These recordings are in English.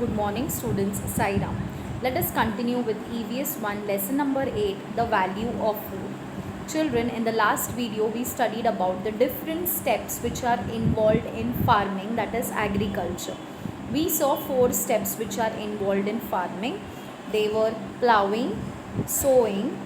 Good morning, students. Sairam. Let us continue with EVS 1 lesson number 8, the value of food. Children, in the last video we studied about the different steps which are involved in farming, that is agriculture. We saw 4 steps which are involved in farming. They were plowing, sowing,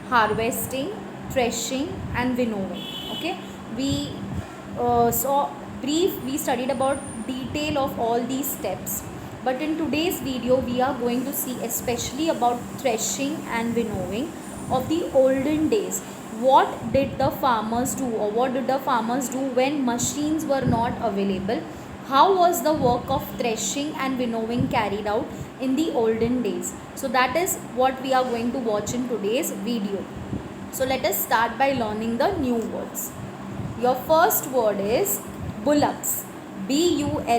harvesting, threshing and winnowing. Okay, we we studied about detail of all these steps, but in today's video we are going to see especially about threshing and winnowing of the olden days. What did the farmers do, or what did the farmers do when machines were not available? How was the work of threshing and winnowing carried out in the olden days? So that is what we are going to watch in today's video. So let us start by learning the new words. Your first word is bullocks. Bullocks,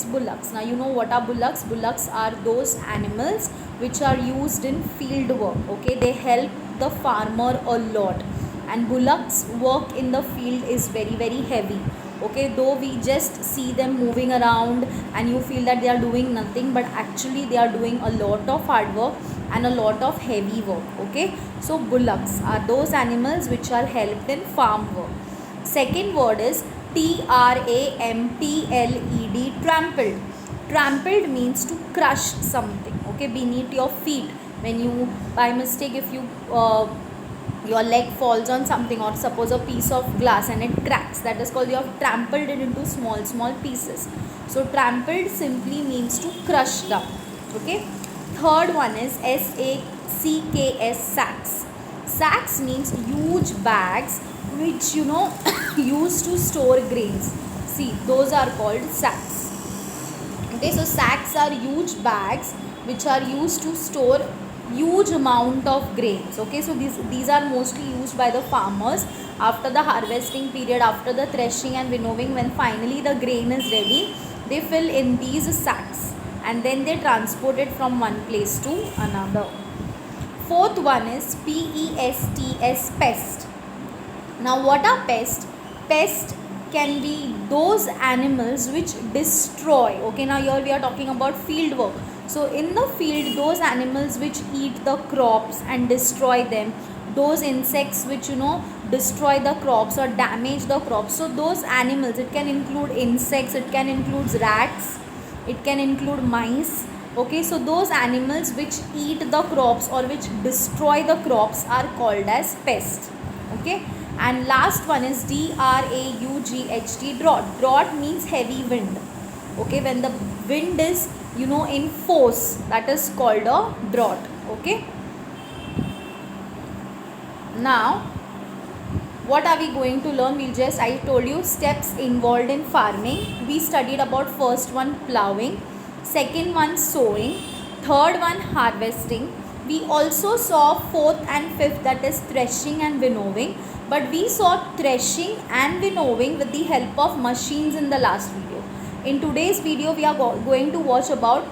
bullocks. Now you know what are bullocks. Bullocks are those animals which are used in field work. Okay, they help the farmer a lot, and bullocks work in the field is very heavy. Okay, though we just see them moving around and you feel that they are doing nothing, but actually they are doing a lot of hard work and a lot of heavy work. Okay, so bullocks are those animals which are helped in farm work. Second word is trampled. Trampled. Trampled means to crush something, okay, beneath your feet. When you, by mistake, if you your leg falls on something, or suppose a piece of glass and it cracks, that is called you have trampled it into small pieces. So trampled simply means to crush down. Okay. Third one is sacks. Sacks. Sacks means huge bags which used to store grains. See, those are called sacks. Okay, so sacks are huge bags which are used to store huge amount of grains. Okay, so these are mostly used by the farmers after the harvesting period, after the threshing and winnowing. When finally the grain is ready, they fill in these sacks and then they transport it from one place to another. Fourth one is pest. Now what are pests? Pests can be those animals which destroy. Okay, now here we are talking about field work. So in the field, those animals which eat the crops and destroy them, those insects which destroy the crops or damage the crops. So those animals, it can include insects, it can include rats, it can include mice. Okay, so those animals which eat the crops or which destroy the crops are called as pests. Okay, and last one is drought. Drought means heavy wind. Okay, when the wind is in force, that is called a drought. Okay, now what are we going to learn? I told you steps involved in farming. We studied about first one plowing, second one sowing, third one harvesting. We also saw fourth and fifth, that is threshing and winnowing, but we saw threshing and winnowing with the help of machines in the last video. In today's video we are going to watch about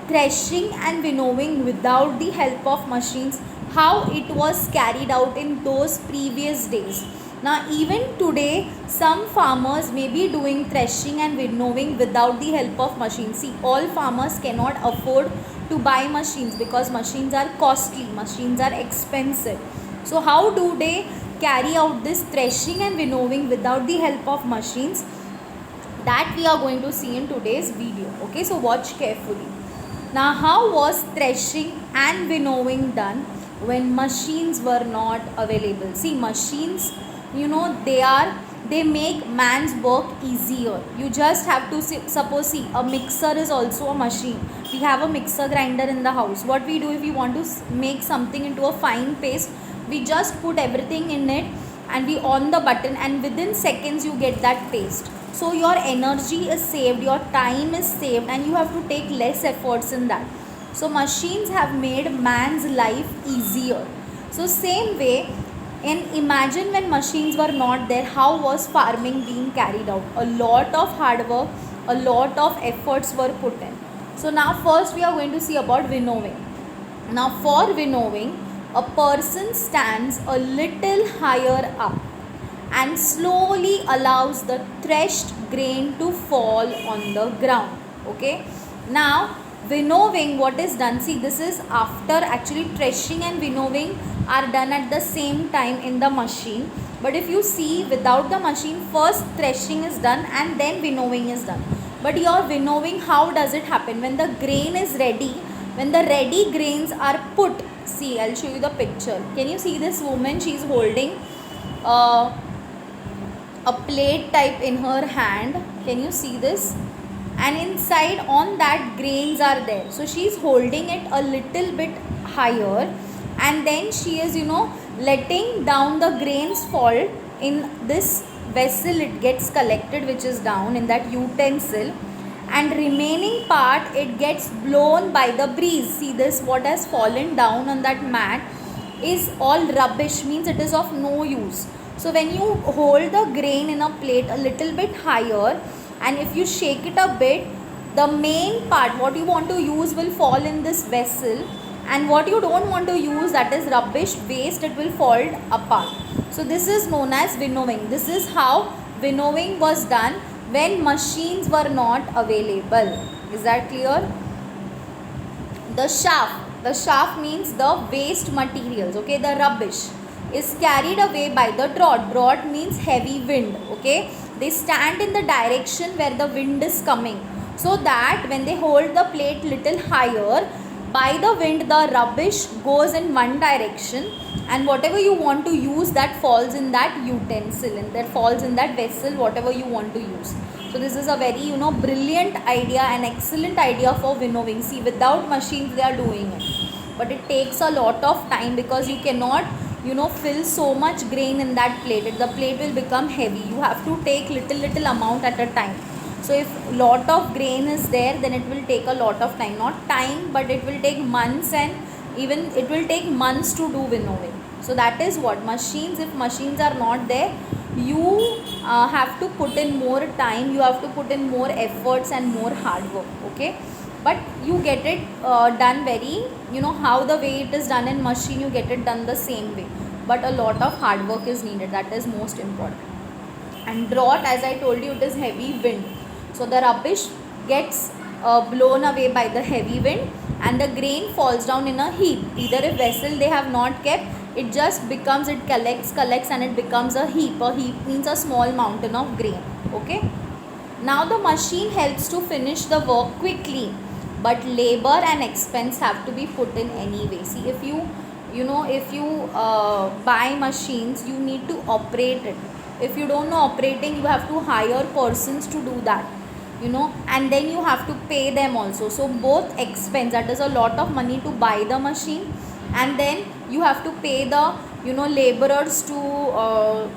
threshing and winnowing without the help of machines, how it was carried out in those previous days. Now even today some farmers may be doing threshing and winnowing without the help of machines. See, all farmers cannot afford to buy machines because machines are costly, machines are expensive. So how do they carry out this threshing and winnowing without the help of machines? That we are going to see in today's video. Okay, so watch carefully. Now how was threshing and winnowing done when machines were not available? See, machines, they make man's work easier. You just have to suppose, see, a mixer is also a machine. We have a mixer grinder in the house. What we do, if we want to make something into a fine paste, we just put everything in it and we on the button, and within seconds you get that paste. So your energy is saved, your time is saved, and you have to take less efforts in that. So machines have made man's life easier. So same way, and imagine when machines were not there, how was farming being carried out? A lot of hard work, a lot of efforts were put in. So now first we are going to see about winnowing. Now for winnowing, a person stands a little higher up and slowly allows the threshed grain to fall on the ground. Okay. Now winnowing, what is done? See, this is after actually threshing and winnowing are done at the same time in the machine. But if you see, without the machine, first threshing is done and then winnowing is done. But your winnowing, how does it happen? When the grain is ready, when the ready grains are put, see, I'll show you the picture. Can you see this woman? She's holding a plate type in her hand. Can you see this? And inside on that grains are there. So she's holding it a little bit higher, and then she is, letting down the grains fall in this vessel. It gets collected, which is down in that utensil, and remaining part it gets blown by the breeze. See this, what has fallen down on that mat is all rubbish, means it is of no use. So when you hold the grain in a plate a little bit higher, and if you shake it a bit, the main part what you want to use will fall in this vessel, and what you don't want to use, that is rubbish, waste, it will fall apart. So this is known as winnowing. This is how winnowing was done when machines were not available. Is that clear? The shaft means the waste materials, okay, the rubbish is carried away by the draught means heavy wind, okay. They stand in the direction where the wind is coming, so that when they hold the plate little higher, by the wind the rubbish goes in one direction, and whatever you want to use, that falls in that utensil, and that falls in that vessel, whatever you want to use. So this is a very brilliant idea, an excellent idea for winnowing. See, without machines they are doing it, but it takes a lot of time, because you cannot fill so much grain in that plate. The plate will become heavy. You have to take little amount at a time. So if lot of grain is there, then it will take a lot of time. Not time, but it will take months, and even it will take months to do winnowing. So that is what machines, if machines are not there, you have to put in more time, you have to put in more efforts and more hard work, okay. But you get it done very, how the way it is done in machine, you get it done the same way, but a lot of hard work is needed. That is most important. And draught, as I told you, it is heavy wind, so the rubbish gets blown away by the heavy wind, and the grain falls down in a heap. Either a vessel they have not kept, it just becomes, it collects and it becomes a heap. A heap means a small mountain of grain, okay. Now the machine helps to finish the work quickly, but labor and expense have to be put in anyway. See, if you buy machines, you need to operate it. If you don't know operating, you have to hire persons to do that, and then you have to pay them also. So both expense, that is a lot of money to buy the machine, and then you have to pay the laborers to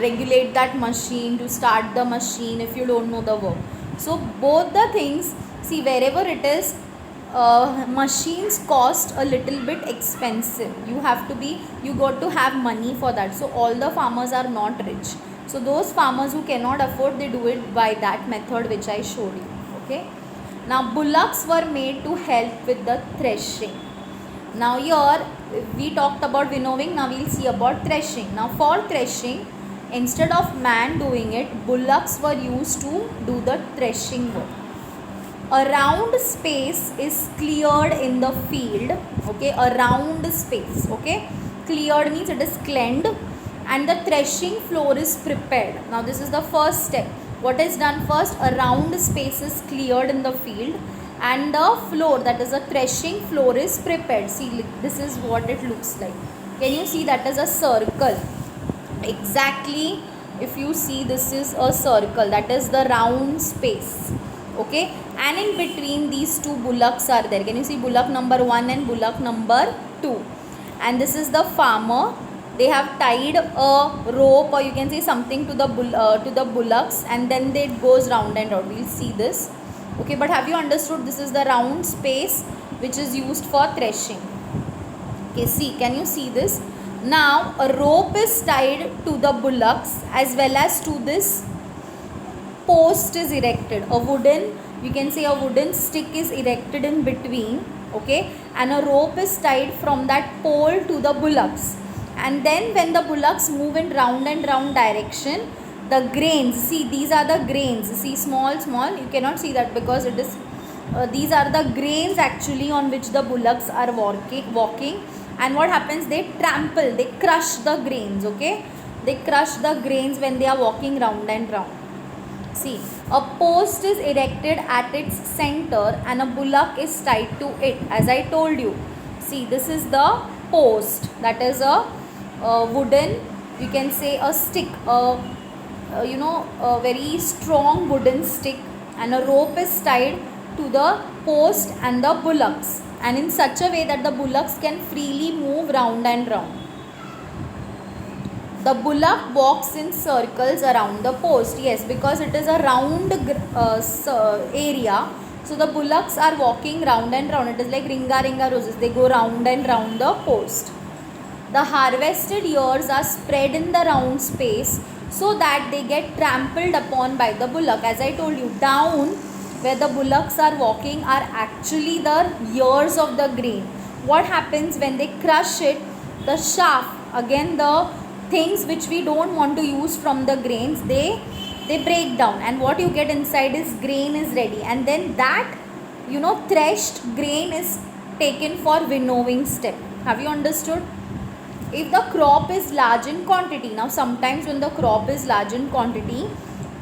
regulate that machine, to start the machine if you don't know the work. So both the things, see, wherever it is, machines cost a little bit expensive. You got to have money for that. So all the farmers are not rich. So those farmers who cannot afford, they do it by that method which I showed you, okay. Now bullocks were made to help with the threshing. Now here we talked about winnowing, now we'll see about threshing. Now for threshing, instead of man doing it, bullocks were used to do the threshing work. A round space is cleared in the field, okay, a round space, okay. Cleared means it is cleansed, and the threshing floor is prepared. Now this is the first step. What is done first? A round space is cleared in the field, and the floor, that is a threshing floor, is prepared. See, this is what it looks like. Can you see that is a circle? Exactly, if you see, this is a circle, that is the round space, okay. And in between these two bullocks are there. Can you see bullock number 1 and bullock number 2? And this is the farmer. They have tied a rope, or you can say something, to the bullocks, and then it goes round and round. We'll see this, okay. But have you understood? This is the round space which is used for threshing. Okay, see, can you see this? Now a rope is tied to the bullocks, as well as to this post is erected. A wooden, you can say a wooden stick is erected in between, okay, and a rope is tied from that pole to the bullocks. And then when the bullocks move in round and round direction, the grains, see these are the grains, see small, you cannot see that because it is these are the grains actually on which the bullocks are walking. And what happens, they trample, they crush the grains, okay, they crush the grains when they are walking round and round. See, a post is erected at its center and a bullock is tied to it, as I told you. See, this is the post, that is a wooden, you can say a stick, a very strong wooden stick, and a rope is tied to the post and the bullocks, and in such a way that the bullocks can freely move round and round. The bullock walks in circles around the post. Yes, because it is a round area. So the bullocks are walking round and round. It is like ringa ringa roses. They go round and round the post. The harvested ears are spread in the round space so that they get trampled upon by the bullock. As I told you, down where the bullocks are walking are actually the ears of the grain. What happens when they crush it? The chaff, again the things which we don't want to use from the grains, they break down, and what you get inside is grain is ready, and then that threshed grain is taken for winnowing step. Have you understood? If the crop is large in quantity, now sometimes when the crop is large in quantity,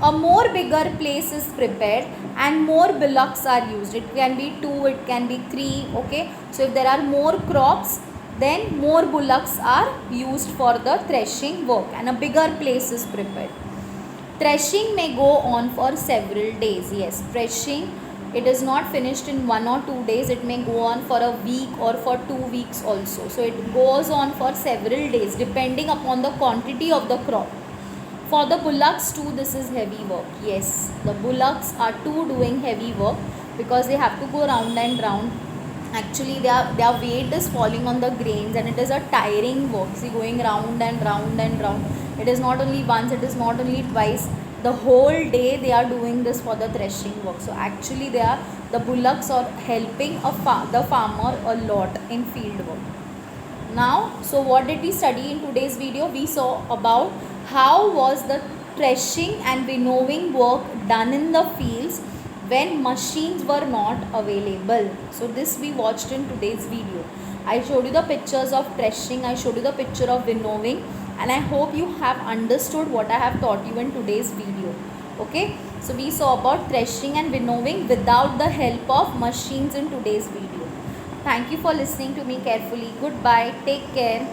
a more bigger place is prepared and more bullocks are used. It can be 2, it can be 3, okay. So if there are more crops, then more bullocks are used for the threshing work and a bigger place is prepared. Threshing may go on for several days. Yes, threshing, it is not finished in 1 or 2 days. It may go on for a week or for 2 weeks also. So it goes on for several days depending upon the quantity of the crop. For the bullocks too, this is heavy work. Yes, the bullocks are too doing heavy work because they have to go round and round. Actually their weight is falling on the grains and it is a tiring work. See, going round and round and round. It is not only once, it is not only twice. The whole day they are doing this for the threshing work. So actually the bullocks are helping the farmer a lot in field work. Now, so what did we study in today's video? We saw about how was the threshing and winnowing work done in the fields when machines were not available. So this we watched in today's video. I showed you the pictures of threshing, I showed you the picture of winnowing, and I hope you have understood what I have taught you in today's video. Okay, so we saw about threshing and winnowing without the help of machines in today's video. Thank you for listening to me carefully. Goodbye, take care.